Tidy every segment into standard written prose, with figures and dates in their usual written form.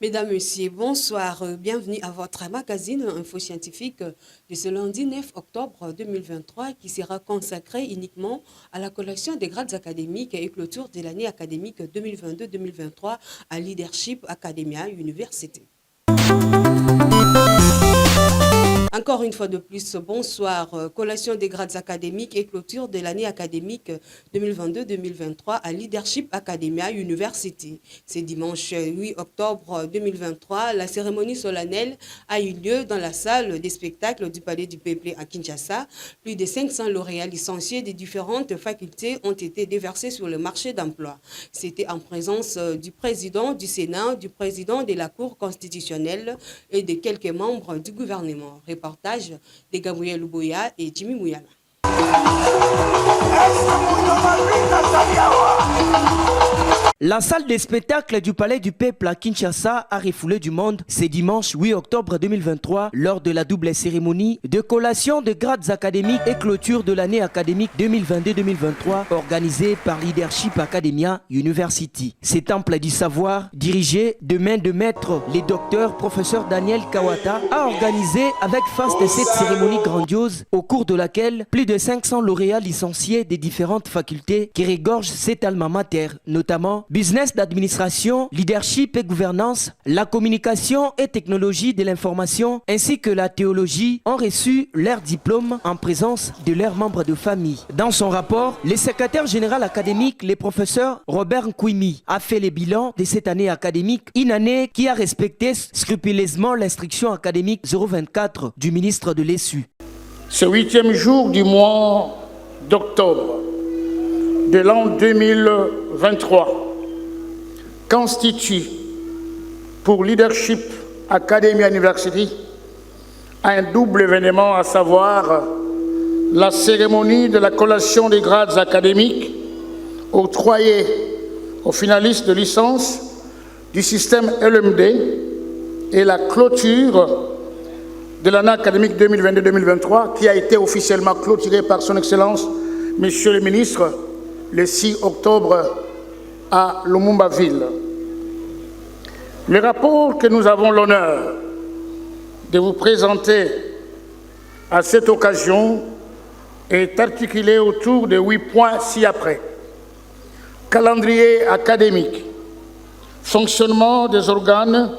Mesdames, Messieurs, bonsoir. Bienvenue à votre magazine Info Scientifique de ce lundi 9 octobre 2023 qui sera consacré uniquement à la collection des grades académiques et clôture de l'année académique 2022-2023 à Leadership Academia University. Encore une fois de plus, bonsoir. Collation des grades académiques et clôture de l'année académique 2022-2023 à Leadership Academia University. C'est dimanche 8 octobre 2023. La cérémonie solennelle a eu lieu dans la salle des spectacles du Palais du Peuple à Kinshasa. Plus de 500 lauréats licenciés des différentes facultés ont été déversés sur le marché d'emploi. C'était en présence du président du Sénat, du président de la Cour constitutionnelle et de quelques membres du gouvernement. Reportage de Gabriel Louboya et Jimmy Mouyala. La salle des spectacles du Palais du Peuple à Kinshasa a refoulé du monde ce dimanche 8 octobre 2023 lors de la double cérémonie de collation de grades académiques et clôture de l'année académique 2022-2023 organisée par Leadership Academia University. Ce temple du savoir, dirigé de main de maître le docteur professeur Daniel Kawata, a organisé avec face de cette cérémonie grandiose au cours de laquelle plus de 500 lauréats licenciés des différentes facultés qui regorgent cet alma mater, notamment business d'administration, leadership et gouvernance, la communication et technologie de l'information, ainsi que la théologie, ont reçu leur diplôme en présence de leurs membres de famille. Dans son rapport, le secrétaire général académique, le professeur Robert Nkwimi, a fait le bilan de cette année académique, une année qui a respecté scrupuleusement l'instruction académique 024 du ministre de l'ESU. Ce 8e jour du mois d'octobre de l'an 2023 constitue pour Leadership Academia University un double événement, à savoir la cérémonie de la collation des grades académiques octroyés aux finalistes de licence du système LMD et la clôture de l'année académique 2022-2023 qui a été officiellement clôturée par son Excellence, Monsieur le Ministre, le 6 octobre à Lumumba-Ville. Le rapport que nous avons l'honneur de vous présenter à cette occasion est articulé autour de 8 points ci-après. Calendrier académique, fonctionnement des organes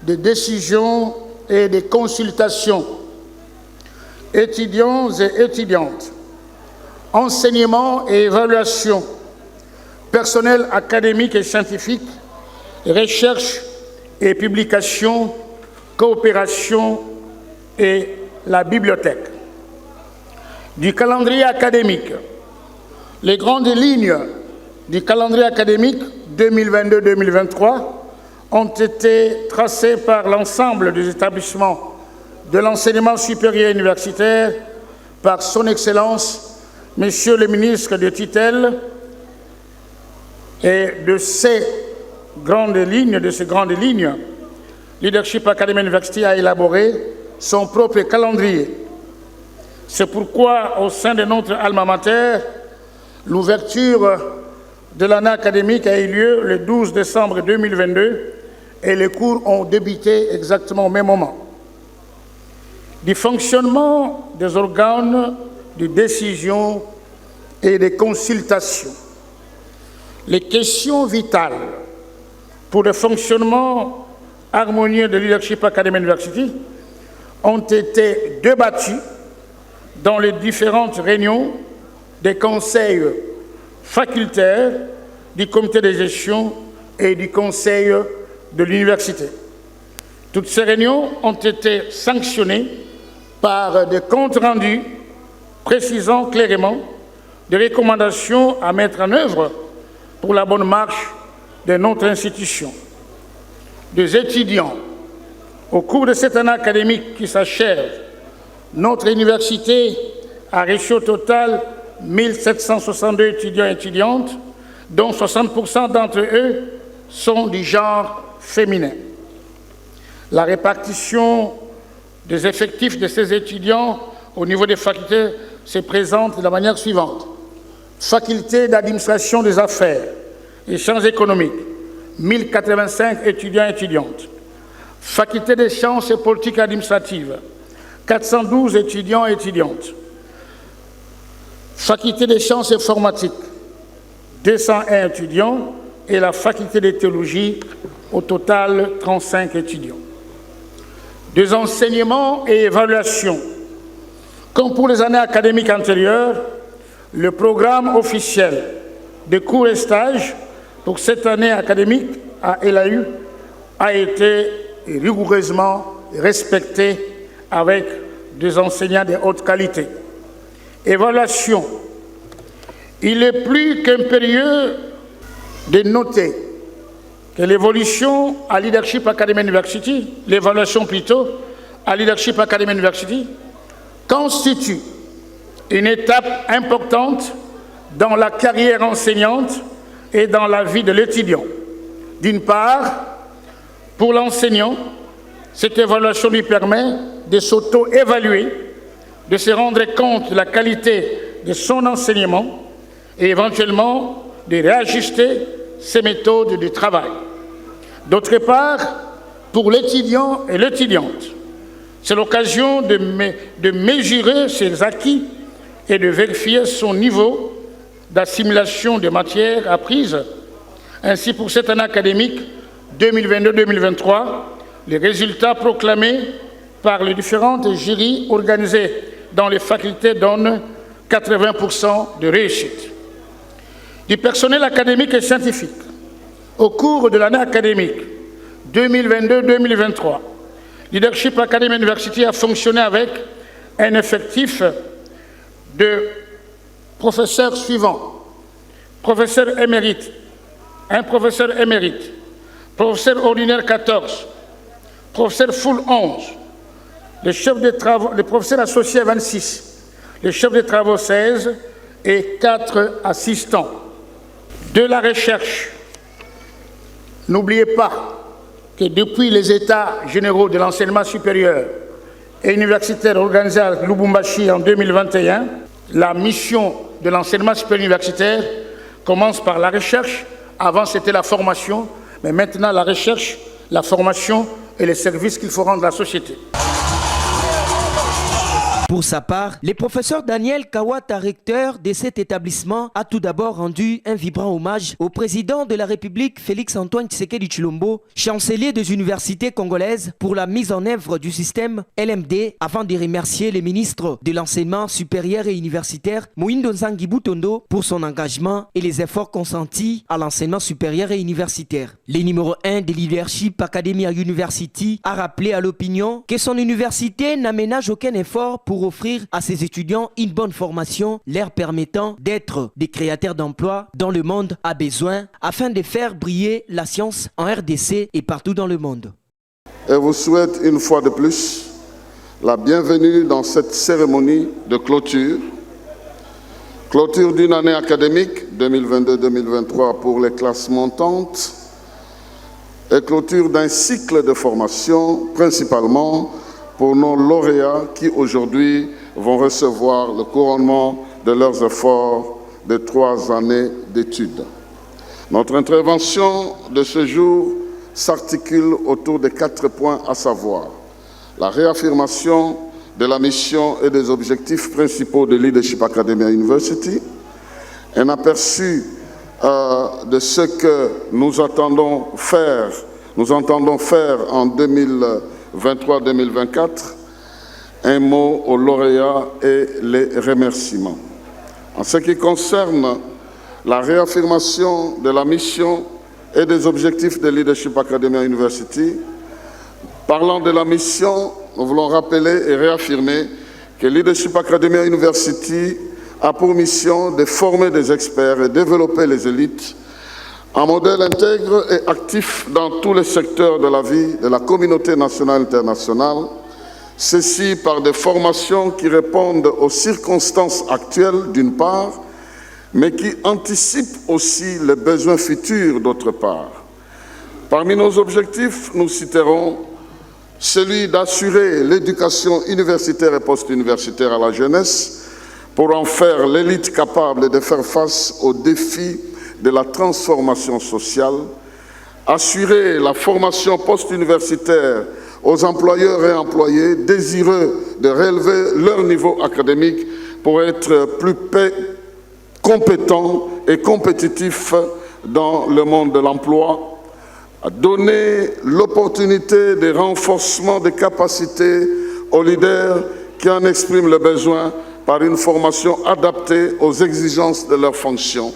de décision et de consultation, étudiants et étudiantes, enseignement et évaluation, personnel académique et scientifique, recherche et publication, coopération et la bibliothèque. Du calendrier académique, les grandes lignes du calendrier académique 2022-2023 ont été tracées par l'ensemble des établissements de l'enseignement supérieur universitaire par son Excellence, Monsieur le ministre de tutelle, et de ces grandes lignes, Leadership Academia University a élaboré son propre calendrier. C'est pourquoi, au sein de notre alma mater, l'ouverture de l'année académique a eu lieu le 12 décembre 2022 et les cours ont débuté exactement au même moment. Du fonctionnement des organes de décision et de consultation. Les questions vitales pour le fonctionnement harmonieux de Leadership Academia University ont été débattues dans les différentes réunions des conseils facultaires, du comité de gestion et du conseil de l'université. Toutes ces réunions ont été sanctionnées par des comptes rendus précisant clairement des recommandations à mettre en œuvre pour la bonne marche de notre institution. Des étudiants, au cours de cette année académique qui s'achève, notre université a reçu au total 1762 étudiants et étudiantes, dont 60% d'entre eux sont du genre féminin. La répartition des effectifs de ces étudiants au niveau des facultés se présente de la manière suivante. Faculté d'administration des affaires et sciences économiques, 1085 étudiants et étudiantes. Faculté des sciences et politiques administratives, 412 étudiants et étudiantes. Faculté des sciences informatiques, 201 étudiants, et la faculté de théologie, au total 35 étudiants. Des enseignements et évaluations. Comme pour les années académiques antérieures, le programme officiel de cours et stages pour cette année académique à LAU a été rigoureusement respecté avec des enseignants de haute qualité. Évaluation. Il est plus qu'impérieux de noter que l'évolution à Leadership Academy University, l'évaluation plutôt à Leadership Academy University, constitue une étape importante dans la carrière enseignante et dans la vie de l'étudiant. D'une part, pour l'enseignant, cette évaluation lui permet de s'auto-évaluer, de se rendre compte de la qualité de son enseignement et éventuellement de réajuster ses méthodes de travail. D'autre part, pour l'étudiant et l'étudiante, c'est l'occasion de mesurer ses acquis et de vérifier son niveau d'assimilation des matières apprises. Ainsi, pour cette année académique 2022-2023, les résultats proclamés par les différentes jurys organisées dans les facultés donnent 80% de réussite. Du personnel académique et scientifique, au cours de l'année académique 2022-2023, Leadership Academy University a fonctionné avec un effectif de professeurs suivants: professeur émérite, un professeur émérite, professeur ordinaire 14, professeur full 11, le professeur associé 26, le chef de travaux 16 et 4 assistants. De la recherche, n'oubliez pas que depuis les États généraux de l'enseignement supérieur et universitaire organisés à Lubumbashi en 2021, la mission de l'enseignement supérieur universitaire commence par la recherche. Avant, c'était la formation, mais maintenant, la recherche, la formation et les services qu'il faut rendre à la société. Pour sa part, le professeur Daniel Kawata, recteur de cet établissement, a tout d'abord rendu un vibrant hommage au président de la République, Félix-Antoine Tshisekedi Tshilombo, chancelier des universités congolaises, pour la mise en œuvre du système LMD, avant de remercier les ministres de l'enseignement supérieur et universitaire, Moïndo Nzangi Butondo, pour son engagement et les efforts consentis à l'enseignement supérieur et universitaire. Le numéro 1 de Leadership Academy University a rappelé à l'opinion que son université n'aménage aucun effort pour offrir à ses étudiants une bonne formation, leur permettant d'être des créateurs d'emplois dont le monde a besoin, afin de faire briller la science en RDC et partout dans le monde. Et vous souhaite une fois de plus la bienvenue dans cette cérémonie de clôture. Clôture d'une année académique 2022-2023 pour les classes montantes et clôture d'un cycle de formation principalement pour nos lauréats qui aujourd'hui vont recevoir le couronnement de leurs efforts de 3 années d'études. Notre intervention de ce jour s'articule autour de 4 points, à savoir la réaffirmation de la mission et des objectifs principaux de Leadership Academy University, un aperçu de ce que nous entendons faire en 2023-2024, un mot aux lauréats et les remerciements. En ce qui concerne la réaffirmation de la mission et des objectifs de Leadership Academy University, parlant de la mission, nous voulons rappeler et réaffirmer que Leadership Academy University a pour mission de former des experts et développer les élites, un modèle intègre et actif dans tous les secteurs de la vie de la communauté nationale et internationale, ceci par des formations qui répondent aux circonstances actuelles d'une part, mais qui anticipent aussi les besoins futurs d'autre part. Parmi nos objectifs, nous citerons celui d'assurer l'éducation universitaire et post-universitaire à la jeunesse pour en faire l'élite capable de faire face aux défis de la transformation sociale, assurer la formation post-universitaire aux employeurs et employés désireux de relever leur niveau académique pour être plus compétents et compétitifs dans le monde de l'emploi, à donner l'opportunité de renforcement des capacités aux leaders qui en expriment le besoin par une formation adaptée aux exigences de leurs fonctions.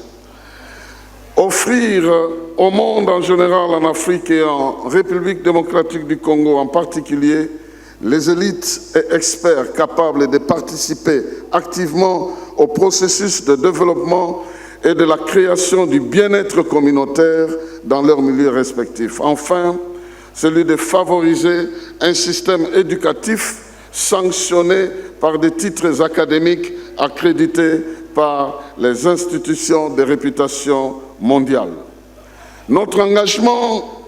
Offrir au monde en général, en Afrique et en République démocratique du Congo en particulier, les élites et experts capables de participer activement au processus de développement et de la création du bien-être communautaire dans leurs milieux respectifs. Enfin, celui de favoriser un système éducatif sanctionné par des titres académiques accrédités par les institutions de réputation mondiale. Notre engagement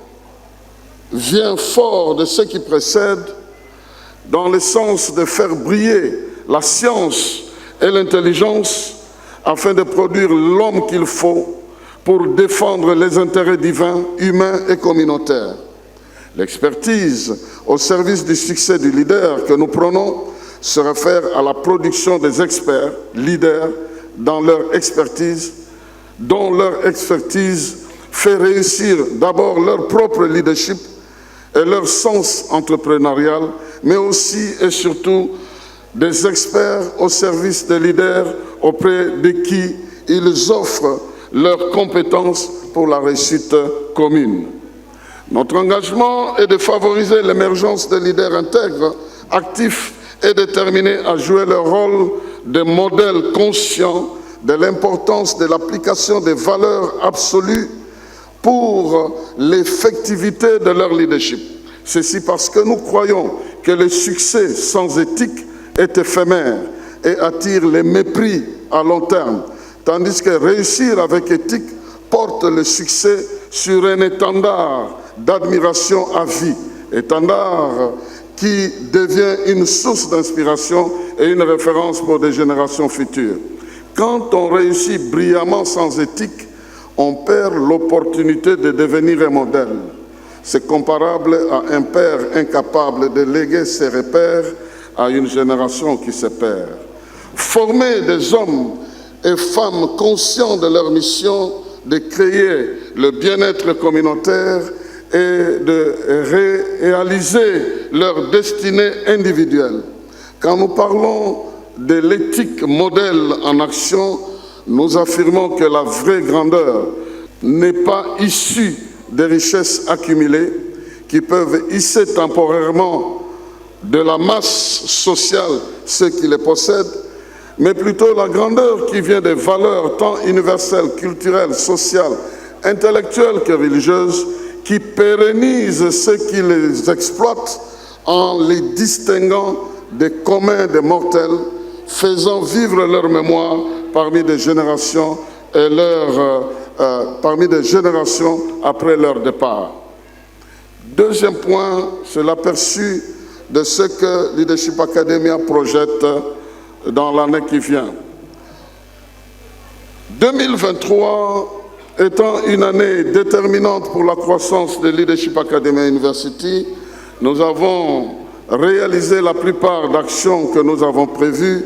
vient fort de ce qui précède, dans le sens de faire briller la science et l'intelligence afin de produire l'homme qu'il faut pour défendre les intérêts divins, humains et communautaires. L'expertise au service du succès du leader que nous prenons se réfère à la production des experts, leaders, dont leur expertise fait réussir d'abord leur propre leadership et leur sens entrepreneurial, mais aussi et surtout des experts au service des leaders auprès de qui ils offrent leurs compétences pour la réussite commune. Notre engagement est de favoriser l'émergence de leaders intègres, actifs et déterminés à jouer leur rôle de modèle conscient de l'importance de l'application des valeurs absolues pour l'effectivité de leur leadership. Ceci parce que nous croyons que le succès sans éthique est éphémère et attire les mépris à long terme, tandis que réussir avec éthique porte le succès sur un étendard d'admiration à vie, étendard qui devient une source d'inspiration et une référence pour des générations futures. Quand on réussit brillamment sans éthique, on perd l'opportunité de devenir un modèle. C'est comparable à un père incapable de léguer ses repères à une génération qui se perd. Former des hommes et femmes conscients de leur mission de créer le bien-être communautaire et de réaliser leur destinée individuelle. Quand nous parlons de l'éthique modèle en action, nous affirmons que la vraie grandeur n'est pas issue des richesses accumulées qui peuvent hisser temporairement de la masse sociale ceux qui les possèdent, mais plutôt la grandeur qui vient des valeurs tant universelles, culturelles, sociales, intellectuelles que religieuses, qui pérennisent ceux qui les exploitent en les distinguant des communs des mortels, faisant vivre leur mémoire parmi des générations après leur départ. Deuxième point, c'est l'aperçu de ce que Leadership Academia projette dans l'année qui vient. 2023 étant une année déterminante pour la croissance de Leadership Academia University, nous avons réalisé la plupart d'actions que nous avons prévues,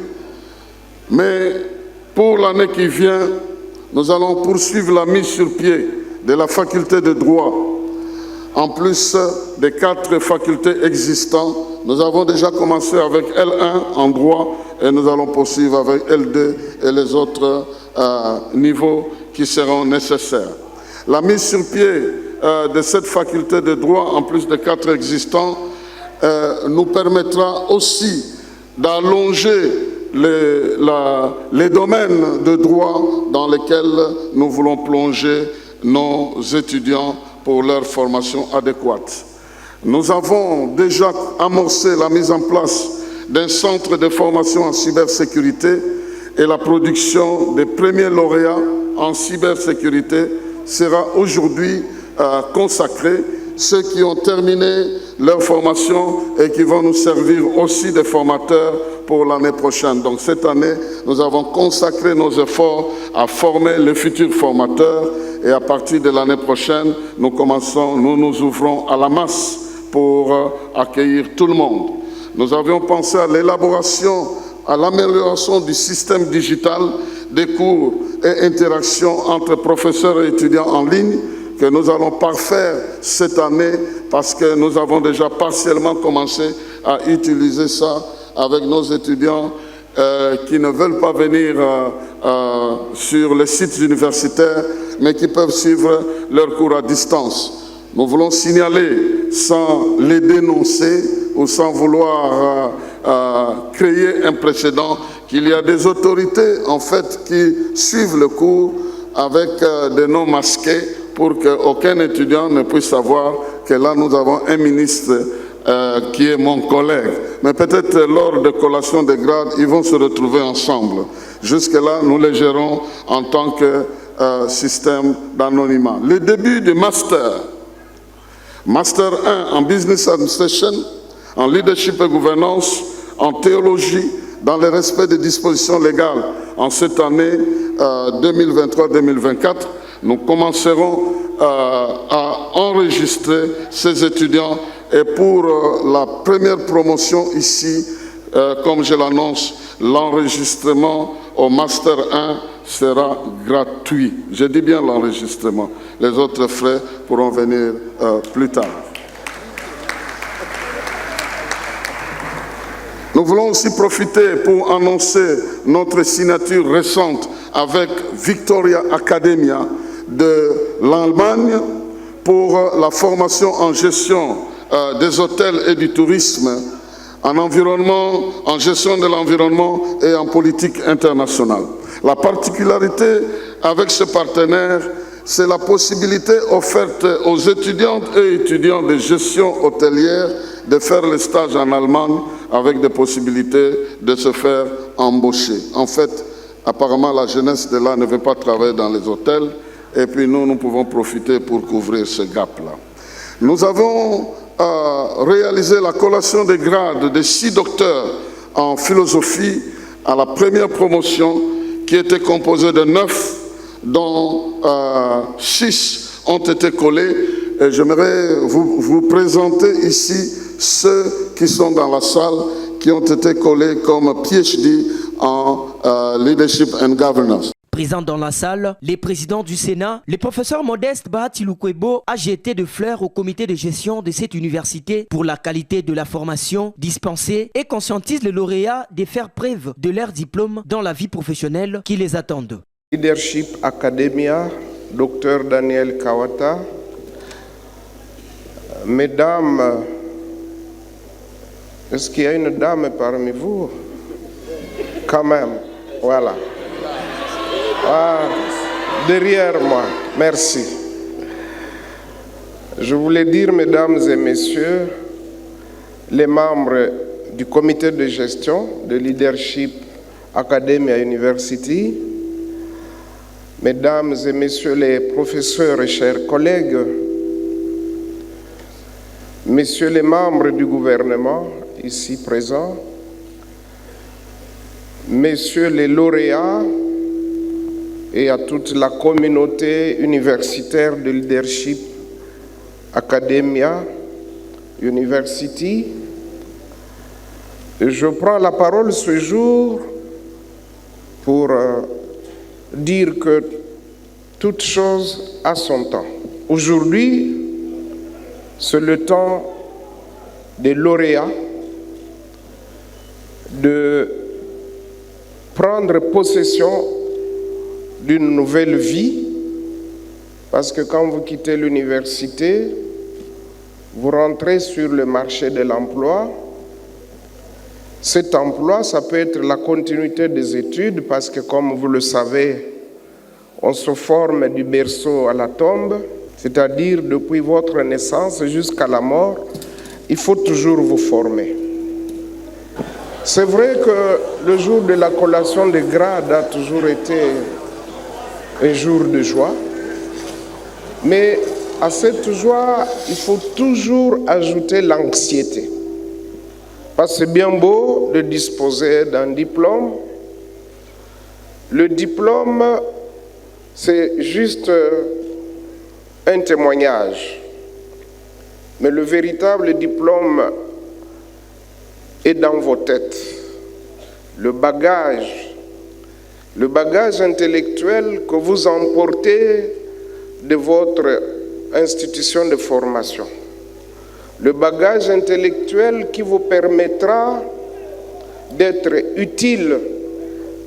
mais pour l'année qui vient, nous allons poursuivre la mise sur pied de la faculté de droit. En plus des 4 facultés existantes, nous avons déjà commencé avec L1 en droit et nous allons poursuivre avec L2 et les autres niveaux qui seront nécessaires. La mise sur pied de cette faculté de droit, en plus des 4 existants, nous permettra aussi d'allonger les domaines de droit dans lesquels nous voulons plonger nos étudiants pour leur formation adéquate. Nous avons déjà amorcé la mise en place d'un centre de formation en cybersécurité et la production des premiers lauréats en cybersécurité sera aujourd'hui consacrée. Ceux qui ont terminé leur formation et qui vont nous servir aussi de formateurs pour l'année prochaine. Donc cette année, nous avons consacré nos efforts à former les futurs formateurs et à partir de l'année prochaine, nous nous ouvrons à la masse pour accueillir tout le monde. Nous avions pensé à l'élaboration, à l'amélioration du système digital des cours et interactions entre professeurs et étudiants en ligne que nous allons parfaire cette année parce que nous avons déjà partiellement commencé à utiliser ça avec nos étudiants qui ne veulent pas venir sur les sites universitaires mais qui peuvent suivre leurs cours à distance. Nous voulons signaler, sans les dénoncer ou sans vouloir créer un précédent, qu'il y a des autorités en fait qui suivent le cours avec des noms masqués pour qu'aucun étudiant ne puisse savoir que là nous avons un ministre qui est mon collègue. Mais peut-être lors de collation des grades, ils vont se retrouver ensemble. Jusque-là, nous les gérons en tant que système d'anonymat. Le début du Master 1 en Business Administration, en Leadership et Gouvernance, en Théologie, dans le respect des dispositions légales en cette année 2023-2024, nous commencerons à enregistrer ces étudiants et pour la première promotion ici, comme je l'annonce, l'enregistrement au Master 1 sera gratuit. Je dis bien l'enregistrement. Les autres frais pourront venir plus tard. Nous voulons aussi profiter pour annoncer notre signature récente avec Victoria Academia de l'Allemagne pour la formation en gestion des hôtels et du tourisme, en environnement, en gestion de l'environnement et en politique internationale. La particularité avec ce partenaire, c'est la possibilité offerte aux étudiantes et étudiants de gestion hôtelière de faire le stage en Allemagne avec des possibilités de se faire embaucher. En fait, apparemment, la jeunesse de là ne veut pas travailler dans les hôtels et puis nous pouvons profiter pour couvrir ce gap-là. Nous avons réalisé la collation des grades de 6 docteurs en philosophie à la première promotion qui était composée de 9, dont 6 ont été collés. Et j'aimerais vous présenter ici ceux qui sont dans la salle qui ont été collés comme PhD en Leadership and Governance. Présent dans la salle, les présidents du Sénat, le professeur Modeste Bahati Lukwebo a jeté de fleurs au comité de gestion de cette université pour la qualité de la formation dispensée et conscientise les lauréats de faire preuve de leur diplôme dans la vie professionnelle qui les attendent. Leadership Academia, Dr Daniel Kawata, Mesdames, est-ce qu'il y a une dame parmi vous? Quand même, voilà. Ah, derrière moi, merci. Je voulais dire, mesdames et messieurs, les membres du comité de gestion de Leadership Academia University, mesdames et messieurs les professeurs et chers collègues, messieurs les membres du gouvernement ici présents, messieurs les lauréats, et à toute la communauté universitaire de Leadership Academia University. Je prends la parole ce jour pour dire que toute chose a son temps. Aujourd'hui, c'est le temps des lauréats de prendre possession d'une nouvelle vie, parce que quand vous quittez l'université, vous rentrez sur le marché de l'emploi. Cet emploi, ça peut être la continuité des études, parce que comme vous le savez, on se forme du berceau à la tombe, c'est-à-dire depuis votre naissance jusqu'à la mort, il faut toujours vous former. C'est vrai que le jour de la collation des grades a toujours été un jour de joie, mais à cette joie, il faut toujours ajouter l'anxiété. Parce que c'est bien beau de disposer d'un diplôme. Le diplôme, c'est juste un témoignage. Mais le véritable diplôme est dans vos têtes. Le bagage intellectuel que vous emportez de votre institution de formation. Le bagage intellectuel qui vous permettra d'être utile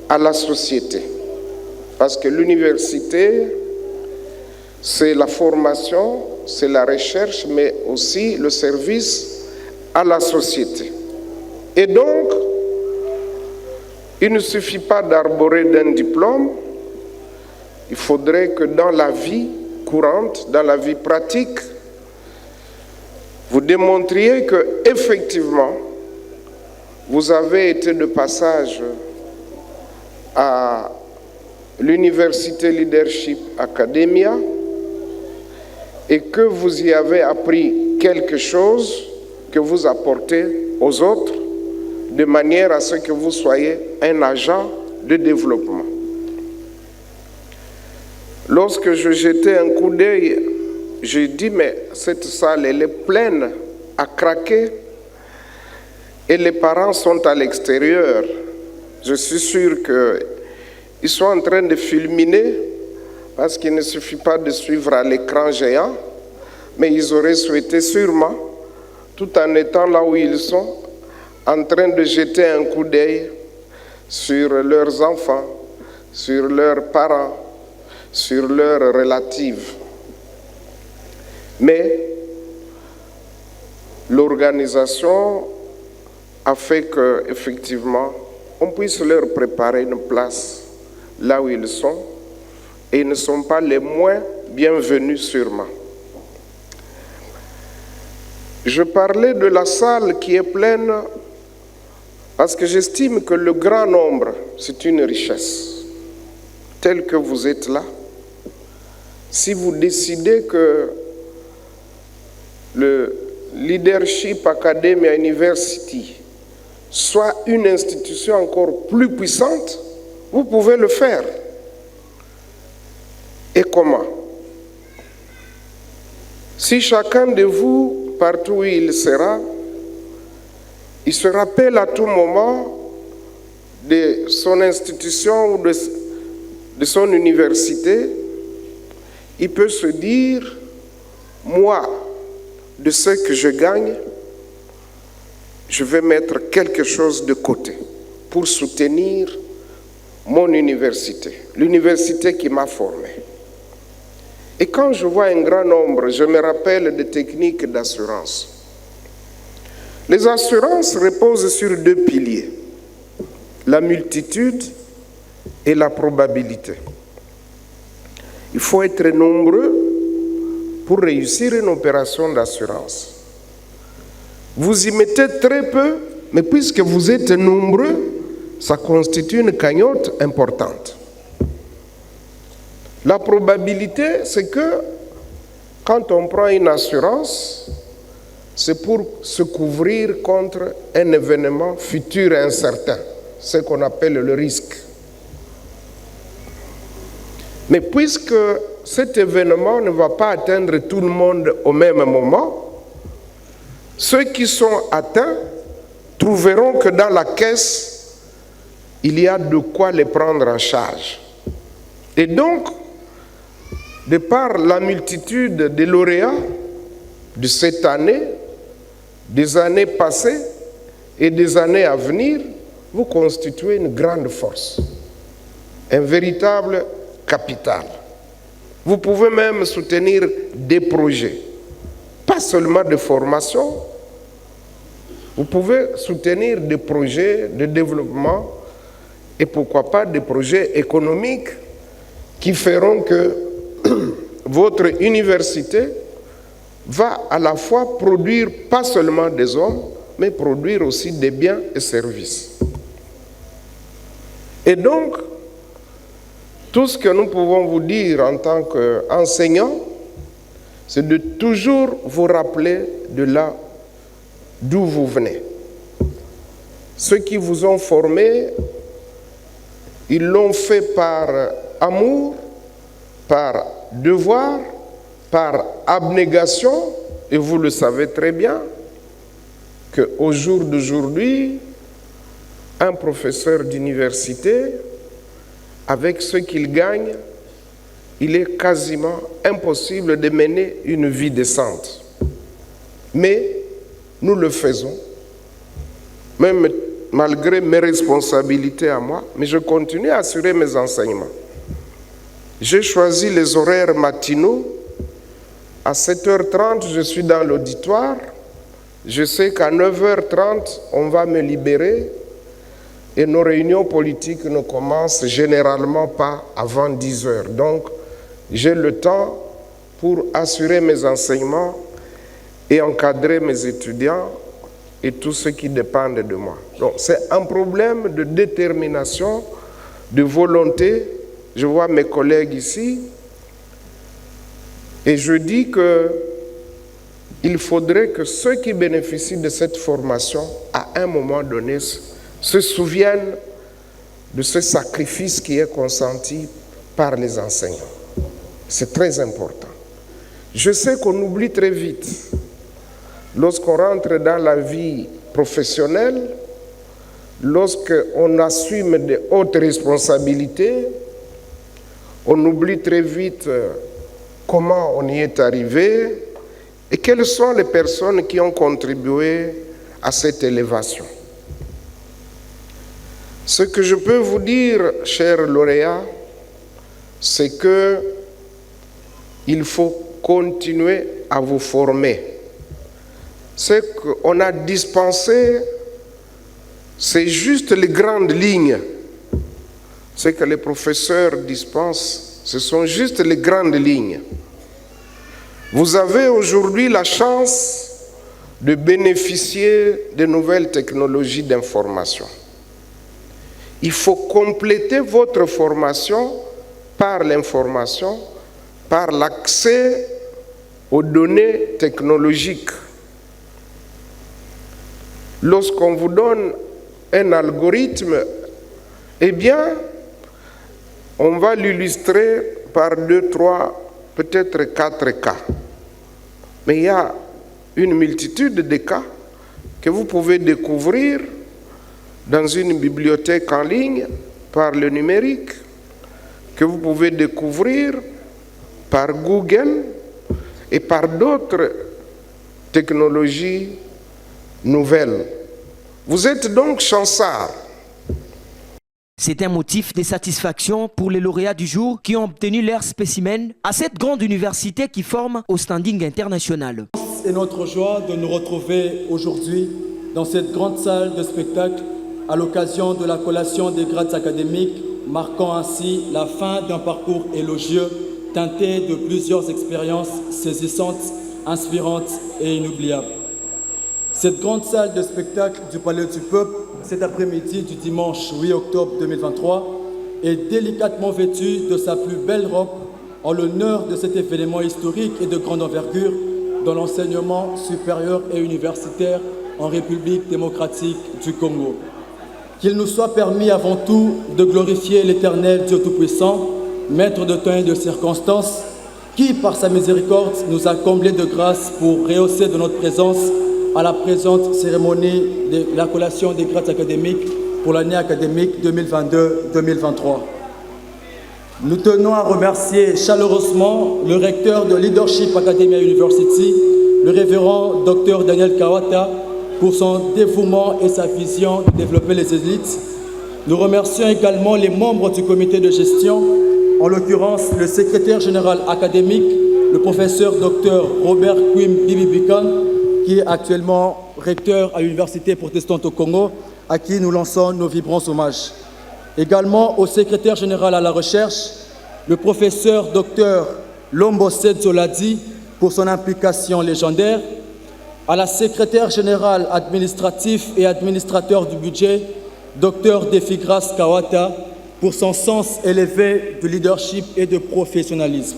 à la société. Parce que l'université, c'est la formation, c'est la recherche, mais aussi le service à la société. Et donc, il ne suffit pas d'arborer d'un diplôme, il faudrait que dans la vie courante, dans la vie pratique, vous démontriez que effectivement, vous avez été de passage à l'Université Leadership Academia et que vous y avez appris quelque chose que vous apportez aux autres de manière à ce que vous soyez un agent de développement. Lorsque je jetais un coup d'œil, j'ai dit, mais cette salle, elle est pleine à craquer et les parents sont à l'extérieur. Je suis sûr qu'ils sont en train de fulminer parce qu'il ne suffit pas de suivre à l'écran géant, mais ils auraient souhaité sûrement, tout en étant là où ils sont, en train de jeter un coup d'œil sur leurs enfants, sur leurs parents, sur leurs relatives. Mais l'organisation a fait qu'effectivement, on puisse leur préparer une place là où ils sont, et ils ne sont pas les moins bienvenus sûrement. Je parlais de la salle qui est pleine parce que j'estime que le grand nombre, c'est une richesse. Tel que vous êtes là, si vous décidez que le Leadership Academia University soit une institution encore plus puissante, vous pouvez le faire. Et comment? Si chacun de vous, partout où il se rappelle à tout moment de son institution ou de son université, il peut se dire, moi, de ce que je gagne, je vais mettre quelque chose de côté pour soutenir mon université, l'université qui m'a formé. Et quand je vois un grand nombre, je me rappelle des techniques d'assurance. Les assurances reposent sur deux piliers, la multitude et la probabilité. Il faut être nombreux pour réussir une opération d'assurance. Vous y mettez très peu, mais puisque vous êtes nombreux, ça constitue une cagnotte importante. La probabilité, c'est que quand on prend une assurance, c'est pour se couvrir contre un événement futur et incertain, ce qu'on appelle le risque. Mais puisque cet événement ne va pas atteindre tout le monde au même moment, ceux qui sont atteints trouveront que dans la caisse, il y a de quoi les prendre en charge. Et donc, de par la multitude des lauréats de cette année, des années passées et des années à venir, vous constituez une grande force, un véritable capital. Vous pouvez même soutenir des projets, pas seulement de formation, vous pouvez soutenir des projets de développement et pourquoi pas des projets économiques qui feront que votre université va à la fois produire pas seulement des hommes, mais produire aussi des biens et services. Et donc, tout ce que nous pouvons vous dire en tant qu'enseignants, c'est de toujours vous rappeler de là d'où vous venez. Ceux qui vous ont formé, ils l'ont fait par amour, par devoir par abnégation, et vous le savez très bien, qu'au jour d'aujourd'hui, un professeur d'université, avec ce qu'il gagne, il est quasiment impossible de mener une vie décente. Mais nous le faisons, même malgré mes responsabilités à moi, mais je continue à assurer mes enseignements. J'ai choisi les horaires matinaux. À 7h30, je suis dans l'auditoire. Je sais qu'à 9h30, on va me libérer. Et nos réunions politiques ne commencent généralement pas avant 10h. Donc, j'ai le temps pour assurer mes enseignements et encadrer mes étudiants et tous ceux qui dépendent de moi. Donc, c'est un problème de détermination, de volonté. Je vois mes collègues ici et je dis qu'il faudrait que ceux qui bénéficient de cette formation, à un moment donné, se souviennent de ce sacrifice qui est consenti par les enseignants. C'est très important. Je sais qu'on oublie très vite. Lorsqu'on rentre dans la vie professionnelle, lorsqu'on assume de hautes responsabilités, on oublie très vite comment on y est arrivé et quelles sont les personnes qui ont contribué à cette élévation. Ce que je peux vous dire, chers lauréats, c'est qu'il faut continuer à vous former. Ce qu'on a dispensé, c'est juste les grandes lignes. Ce que les professeurs dispensent, ce sont juste les grandes lignes. Vous avez aujourd'hui la chance de bénéficier de nouvelles technologies d'information. Il faut compléter votre formation par l'information, par l'accès aux données technologiques. Lorsqu'on vous donne un algorithme, eh bien, on va l'illustrer par 2, 3, peut-être 4 cas. Mais il y a une multitude de cas que vous pouvez découvrir dans une bibliothèque en ligne par le numérique, que vous pouvez découvrir par Google et par d'autres technologies nouvelles. Vous êtes donc chanceux. C'est un motif de satisfaction pour les lauréats du jour qui ont obtenu leur spécimen à cette grande université qui forme au standing international. C'est notre joie de nous retrouver aujourd'hui dans cette grande salle de spectacle à l'occasion de la collation des grades académiques, marquant ainsi la fin d'un parcours élogieux teinté de plusieurs expériences saisissantes, inspirantes et inoubliables. Cette grande salle de spectacle du Palais du Peuple, cet après-midi du dimanche 8 octobre 2023, est délicatement vêtue de sa plus belle robe en l'honneur de cet événement historique et de grande envergure dans l'enseignement supérieur et universitaire en République démocratique du Congo. Qu'il nous soit permis avant tout de glorifier l'Éternel Dieu Tout-Puissant, Maître de temps et de circonstances, qui, par sa miséricorde, nous a comblés de grâce pour rehausser de notre présence à la présente cérémonie de la collation des grades académiques pour l'année académique 2022-2023. Nous tenons à remercier chaleureusement le recteur de Leadership Academia University, le révérend Dr Daniel Kawata, pour son dévouement et sa vision de développer les élites. Nous remercions également les membres du comité de gestion, en l'occurrence le secrétaire général académique, le professeur Dr Robert Kwim Bibibikan, qui est actuellement recteur à l'Université protestante au Congo, à qui nous lançons nos vibrants hommages. Également au secrétaire général à la recherche, le professeur Dr Lombo Sedzoladi, pour son implication légendaire, à la secrétaire générale administratif et administrateur du budget, Dr Defigras Kawata, pour son sens élevé de leadership et de professionnalisme,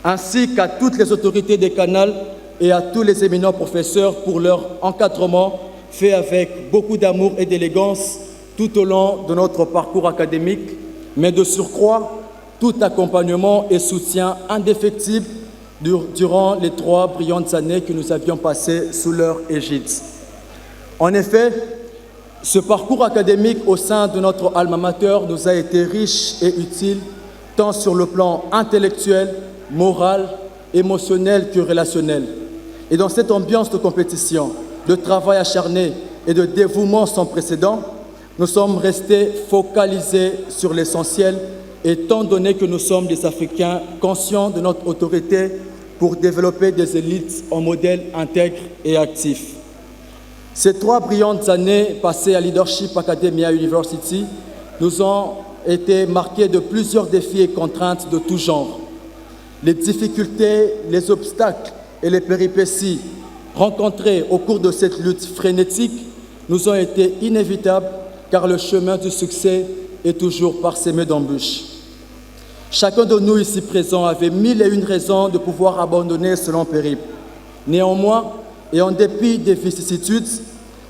ainsi qu'à toutes les autorités des canals et à tous les éminents professeurs pour leur encadrement fait avec beaucoup d'amour et d'élégance tout au long de notre parcours académique, mais de surcroît, tout accompagnement et soutien indéfectible durant les 3 brillantes années que nous avions passées sous leur égide. En effet, ce parcours académique au sein de notre alma mater nous a été riche et utile, tant sur le plan intellectuel, moral, émotionnel que relationnel. Et dans cette ambiance de compétition, de travail acharné et de dévouement sans précédent, nous sommes restés focalisés sur l'essentiel, étant donné que nous sommes des Africains conscients de notre autorité pour développer des élites en modèle intègre et actif. Ces 3 brillantes années passées à Leadership Academia University nous ont été marquées de plusieurs défis et contraintes de tout genre. Les difficultés, les obstacles et les péripéties rencontrés au cours de cette lutte frénétique nous ont été inévitables car le chemin du succès est toujours parsemé d'embûches. Chacun de nous ici présents avait 1001 raisons de pouvoir abandonner ce long périple. Néanmoins, et en dépit des vicissitudes,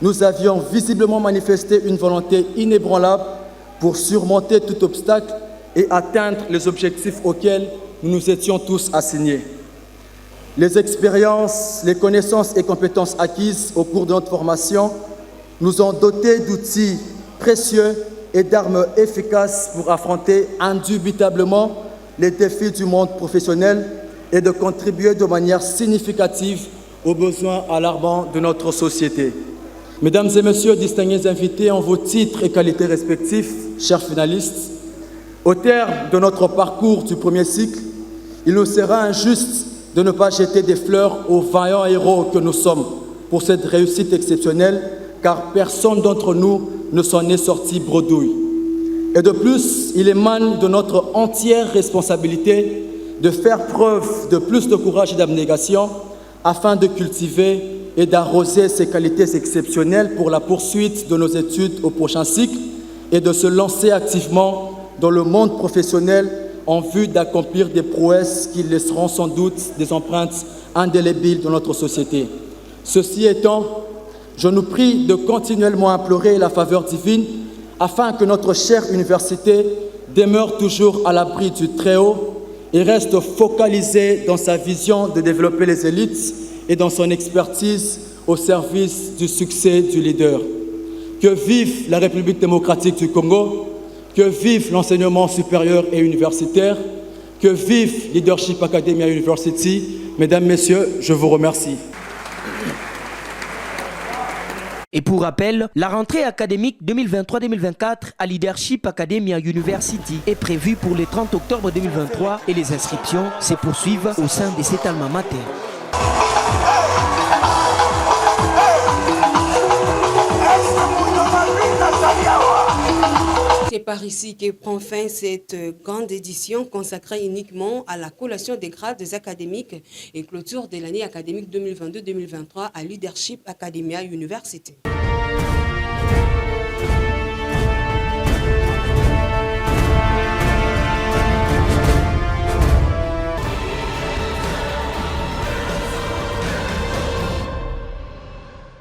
nous avions visiblement manifesté une volonté inébranlable pour surmonter tout obstacle et atteindre les objectifs auxquels nous nous étions tous assignés. Les expériences, les connaissances et compétences acquises au cours de notre formation nous ont dotés d'outils précieux et d'armes efficaces pour affronter indubitablement les défis du monde professionnel et de contribuer de manière significative aux besoins alarmants de notre société. Mesdames et messieurs, distingués invités en vos titres et qualités respectifs, chers finalistes, au terme de notre parcours du premier cycle, il nous sera injuste de ne pas jeter des fleurs aux vaillants héros que nous sommes pour cette réussite exceptionnelle, car personne d'entre nous ne s'en est sorti bredouille. Et de plus, il émane de notre entière responsabilité de faire preuve de plus de courage et d'abnégation afin de cultiver et d'arroser ces qualités exceptionnelles pour la poursuite de nos études au prochain cycle et de se lancer activement dans le monde professionnel en vue d'accomplir des prouesses qui laisseront sans doute des empreintes indélébiles dans notre société. Ceci étant, je nous prie de continuellement implorer la faveur divine afin que notre chère université demeure toujours à l'abri du Très-Haut et reste focalisée dans sa vision de développer les élites et dans son expertise au service du succès du leader. Que vive la République démocratique du Congo, que vive l'enseignement supérieur et universitaire, que vive Leadership Academia University. Mesdames, Messieurs, je vous remercie. Et pour rappel, la rentrée académique 2023-2024 à Leadership Academia University est prévue pour le 30 octobre 2023 et les inscriptions se poursuivent au sein de cet alma mater. C'est par ici que prend fin cette grande édition consacrée uniquement à la collation des grades académiques et clôture de l'année académique 2022-2023 à Leadership Academia University.